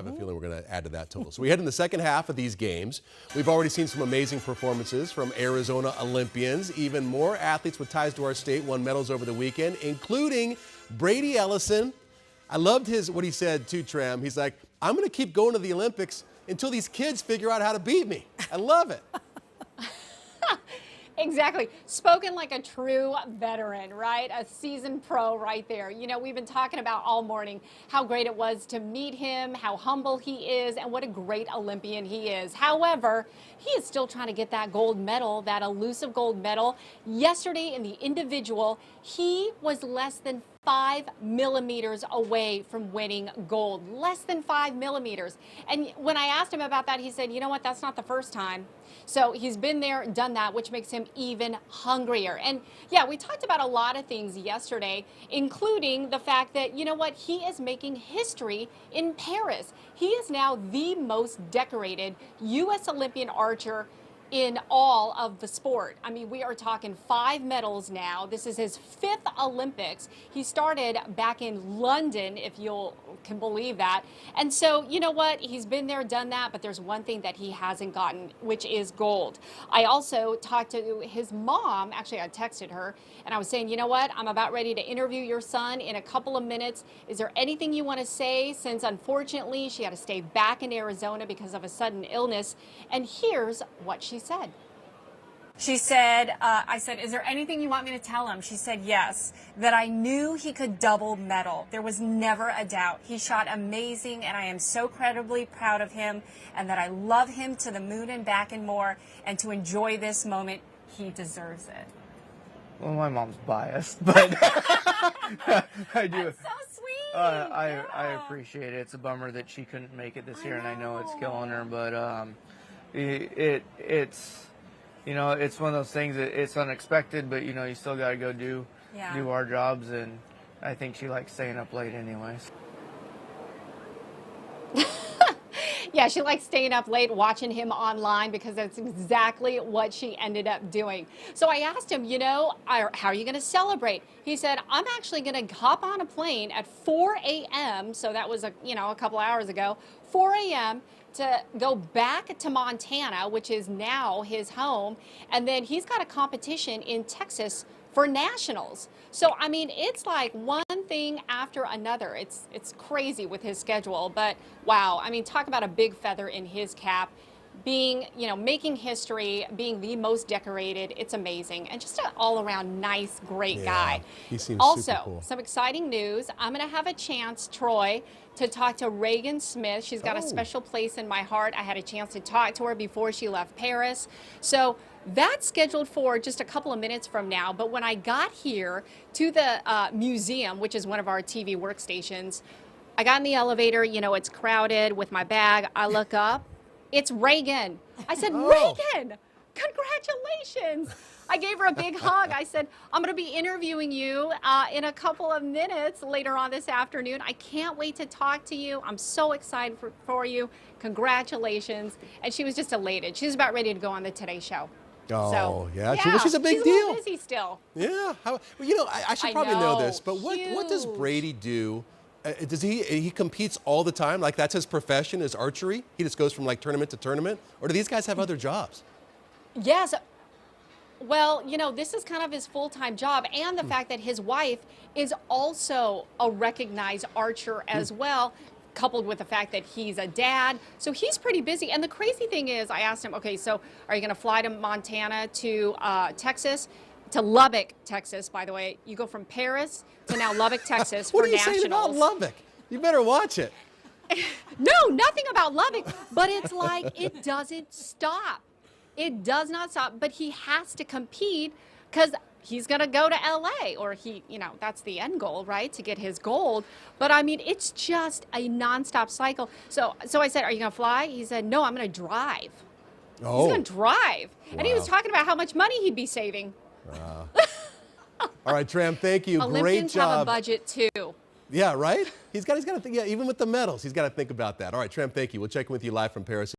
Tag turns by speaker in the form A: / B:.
A: have a feeling we're going to add to that total. So we head in the second half of these games. We've already seen some amazing performances from Arizona Olympians. Even more athletes with ties to our state won medals over the weekend, including Brady Ellison. I loved what he said too, Tram. He's like, I'm going to keep going to the Olympics until these kids figure out how to beat me. I love it.
B: Exactly. Spoken like a true veteran, right? A seasoned pro right there. You know, we've been talking about all morning how great it was to meet him, how humble he is, and what a great Olympian he is. However, he is still trying to get that gold medal, that elusive gold medal. Yesterday in the individual, he was less than 5 millimeters away from winning gold. Less than 5 millimeters. And when I asked him about that, he said, you know what, that's not the first time. So he's been there, done that, which makes him even hungrier. And yeah, we talked about a lot of things yesterday, including the fact that, you know what, he is making history in Paris. He is now the most decorated U.S. Olympian archer in all of the sport. I mean, we are talking 5 medals now. This is his 5th Olympics. He started back in London, if you can believe that. And so, you know what? He's been there, done that, but there's one thing that he hasn't gotten, which is gold. I also talked to his mom. Actually, I texted her, and I was saying, you know what? I'm about ready to interview your son in a couple of minutes. Is there anything you want to say? Since, unfortunately, she had to stay back in Arizona because of a sudden illness. And here's what she said. She said, I said, is there anything you want me to tell him? She said, yes, that I knew he could double medal. There was never a doubt. He shot amazing, and I am so incredibly proud of him, and that I love him to the moon and back and more, and to enjoy this moment, he deserves it.
C: Well, my mom's biased, but I do.
B: That's so sweet.
C: I appreciate it. It's a bummer that she couldn't make it this year, and I know it's killing her, but it's you know, it's one of those things that it's unexpected, but you know, you still got to go do our jobs, and I think she likes staying up late anyways.
B: Yeah, she likes staying up late watching him online because that's exactly what she ended up doing. So I asked him, you know, how are you going to celebrate? He said, I'm actually going to hop on a plane at 4 a.m. So that was, a couple hours ago, 4 a.m. to go back to Montana, which is now his home. And then he's got a competition in Texas for nationals. So, I mean, it's like one thing after another. It's crazy with his schedule, but wow. I mean, talk about a big feather in his cap. Being, making history, being the most decorated, it's amazing. And just an all-around nice, great guy.
A: He seems
B: also,
A: super cool.
B: Some exciting news. I'm going to have a chance, Troy, to talk to Reagan Smith. She's got a special place in my heart. I had a chance to talk to her before she left Paris. So that's scheduled for just a couple of minutes from now. But when I got here to the museum, which is one of our TV workstations, I got in the elevator. It's crowded with my bag. I look up. It's Reagan. I said, Reagan, congratulations. I gave her a big hug. I said, I'm going to be interviewing you in a couple of minutes later on this afternoon. I can't wait to talk to you. I'm so excited for you. Congratulations. And she was just elated. She was about ready to go on the Today Show.
A: Oh,
B: so,
A: yeah.
B: She's
A: a big
B: deal.
A: deal.
B: She's a little busy still.
A: Yeah. I should probably know this, but what does Brady do? Does he competes all the time? Like that's his profession is archery? He just goes from like tournament to tournament? Or do these guys have other jobs?
B: Yes. Well, this is kind of his full-time job, and the fact that his wife is also a recognized archer as well, coupled with the fact that he's a dad. So he's pretty busy. And the crazy thing is, I asked him, okay, so are you going to fly to Montana to Texas? To Lubbock, Texas, by the way. You go from Paris to now Lubbock, Texas for nationals.
A: What are you saying about Lubbock? You better watch it.
B: No, nothing about Lubbock, but it's like it doesn't stop. It does not stop, but he has to compete because he's going to go to L.A. or that's the end goal, right, to get his gold. But, I mean, it's just a nonstop cycle. So I said, are you going to fly? He said, no, I'm going to drive.
A: Oh.
B: He's going to drive. Wow. And he was talking about how much money he'd be saving.
A: All right, Tram, thank you.
B: Olympians
A: Great job.
B: have a budget, too.
A: Yeah, right? He's got to think, even with the medals, he's got to think about that. All right, Tram, thank you. We'll check in with you live from Paris.